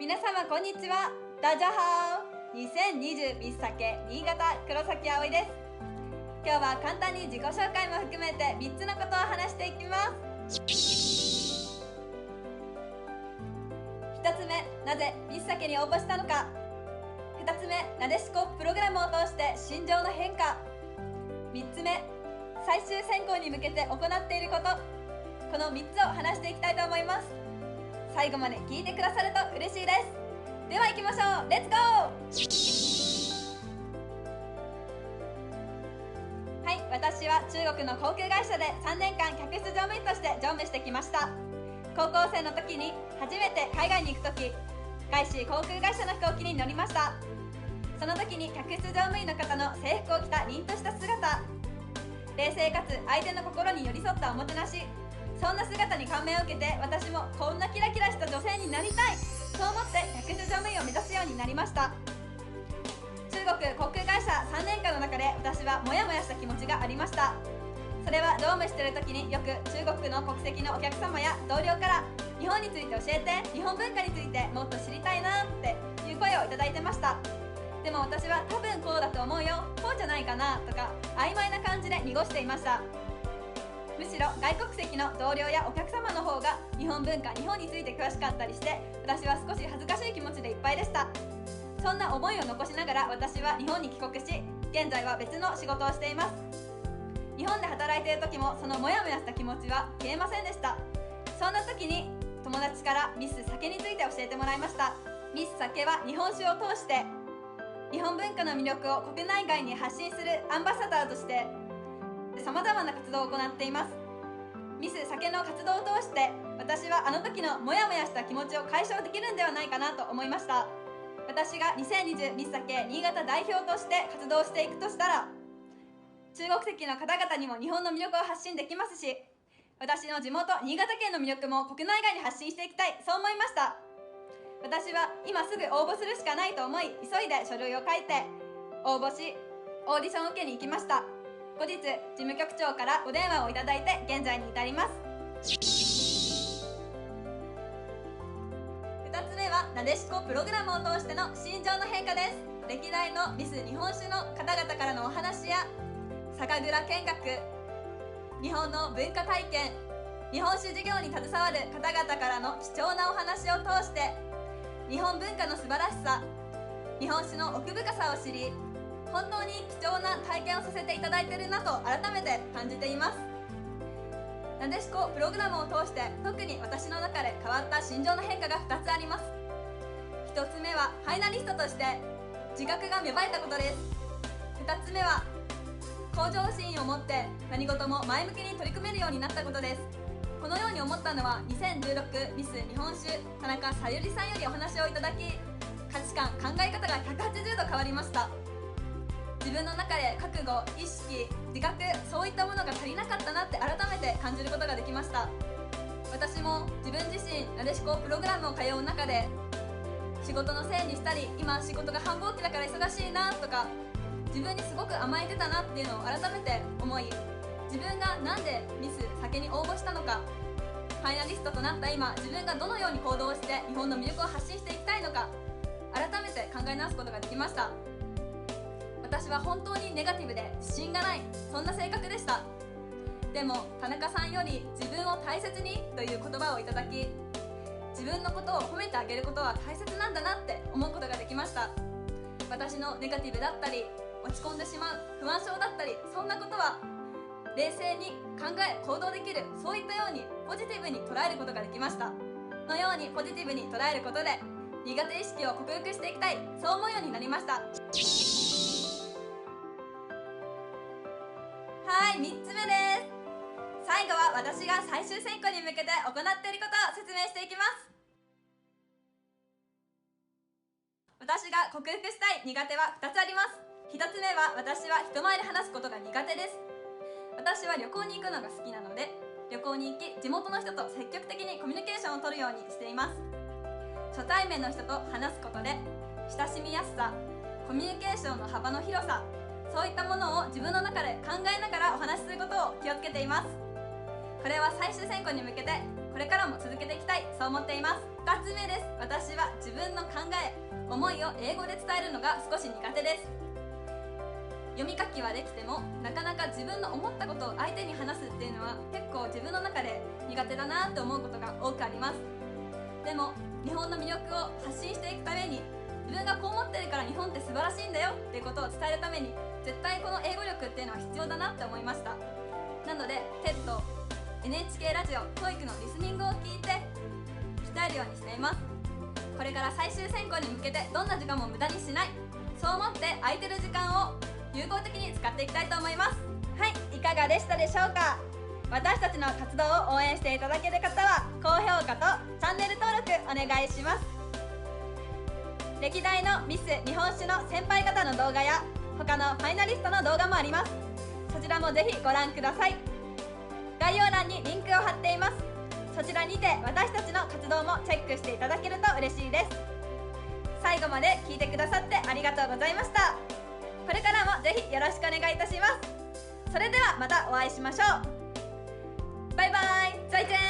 皆様こんにちは。ダジャハオ2020ミスサケ新潟黒崎葵です。今日は簡単に自己紹介も含めて3つのことを話していきます。1つ目、なぜミスサケに応募したのか。2つ目、なでしこプログラムを通して心情の変化。3つ目、最終選考に向けて行っていること。この3つを話していきたいと思います。最後まで聞いてくださると嬉しいです。では行きましょう。レッツゴー。はい、私は中国の航空会社で3年間客室乗務員として乗務してきました。高校生の時に初めて海外に行く時、外資航空会社の飛行機に乗りました。その時に客室乗務員の方の制服を着た凛とした姿、冷静かつ相手の心に寄り添ったおもてなし、そんな姿に感銘を受けて、私もこんなキラキラした女性になりたい、そう思って客室乗務員を目指すようになりました。中国航空会社3年間の中で私はモヤモヤした気持ちがありました。それは乗務している時によく中国の国籍のお客様や同僚から日本について教えて、日本文化についてもっと知りたいなっていう声をいただいてました。でも私は多分こうだと思うよ、こうじゃないかなとか曖昧な感じで濁していました。むしろ外国籍の同僚やお客様の方が日本文化、日本について詳しかったりして、私は少し恥ずかしい気持ちでいっぱいでした。そんな思いを残しながら私は日本に帰国し、現在は別の仕事をしています。日本で働いている時もそのモヤモヤした気持ちは消えませんでした。そんな時に友達からミス酒について教えてもらいました。ミス酒は日本酒を通して日本文化の魅力を国内外に発信するアンバサダーとしてさまざまな活動を行っています。ミス酒の活動を通して私はあの時のモヤモヤした気持ちを解消できるんではないかなと思いました。私が2020ミス酒新潟代表として活動していくとしたら、中国籍の方々にも日本の魅力を発信できますし、私の地元新潟県の魅力も国内外に発信していきたい、そう思いました。私は今すぐ応募するしかないと思い、急いで書類を書いて応募し、オーディションを受けに行きました。後日事務局長からお電話をいただいて現在に至ります。2つ目はなでしこプログラムを通しての心情の変化です。歴代のミス日本酒の方々からのお話や酒蔵見学、日本の文化体験、日本酒事業に携わる方々からの貴重なお話を通して日本文化の素晴らしさ、日本酒の奥深さを知り、本当に貴重な体験をさせていただいているなと改めて感じています。なでしこプログラムを通して特に私の中で変わった心情の変化が2つあります。1つ目はファイナリストとして自覚が芽生えたことです。2つ目は向上心を持って何事も前向きに取り組めるようになったことです。このように思ったのは2016ミス日本酒田中さゆりさんよりお話をいただき、価値観、考え方が180度変わりました。自分の中で覚悟、意識、自覚、そういったものが足りなかったなって改めて感じることができました。私も自分自身なでしこプログラムを通う中で仕事のせいにしたり、今仕事が繁忙期だから忙しいなとか自分にすごく甘えてたなっていうのを改めて思い、自分がなんでミス酒に応募したのか、ファイナリストとなった今自分がどのように行動して日本の魅力を発信していきたいのか、改めて考え直すことができました。私は本当にネガティブで自信がない、そんな性格でした。でも田中さんより自分を大切にという言葉をいただき、自分のことを褒めてあげることは大切なんだなって思うことができました。私のネガティブだったり落ち込んでしまう不安症だったり、そんなことは冷静に考え行動できる、そういったようにポジティブに捉えることができました。のようにポジティブに捉えることで苦手意識を克服していきたい、そう思うようになりました。はい、3つ目です。最後は私が最終選考に向けて行っていることを説明していきます。私が克服したい苦手は2つあります。1つ目は私は人前で話すことが苦手です。私は旅行に行くのが好きなので、旅行に行き地元の人と積極的にコミュニケーションを取るようにしています。初対面の人と話すことで親しみやすさ、コミュニケーションの幅の広さ、そういったものを自分の中で考えながらお話しすることを気をつけています。これは最終選考に向けてこれからも続けていきたい、そう思っています。2つ目です。私は自分の考え、思いを英語で伝えるのが少し苦手です。読み書きはできてもなかなか自分の思ったことを相手に話すっていうのは結構自分の中で苦手だなって思うことが多くあります。でも日本の魅力を発信していくために、自分がこう思ってるから日本って素晴らしいんだよっていうことを伝えるために、絶対この英語力っていうのは必要だなって思いました。なので TED、NHK ラジオ、TOEIC のリスニングを聞いて鍛えるようにしています。これから最終選考に向けてどんな時間も無駄にしない、そう思って空いてる時間を有効的に使っていきたいと思います。はい、いかがでしたでしょうか。私たちの活動を応援していただける方は高評価とチャンネル登録お願いします。歴代のミス日本酒の先輩方の動画や他のファイナリストの動画もあります。そちらもぜひご覧ください。概要欄にリンクを貼っています。そちらにて私たちの活動もチェックしていただけると嬉しいです。最後まで聞いてくださってありがとうございました。これからもぜひよろしくお願いいたします。それではまたお会いしましょう。バイバイ、再见。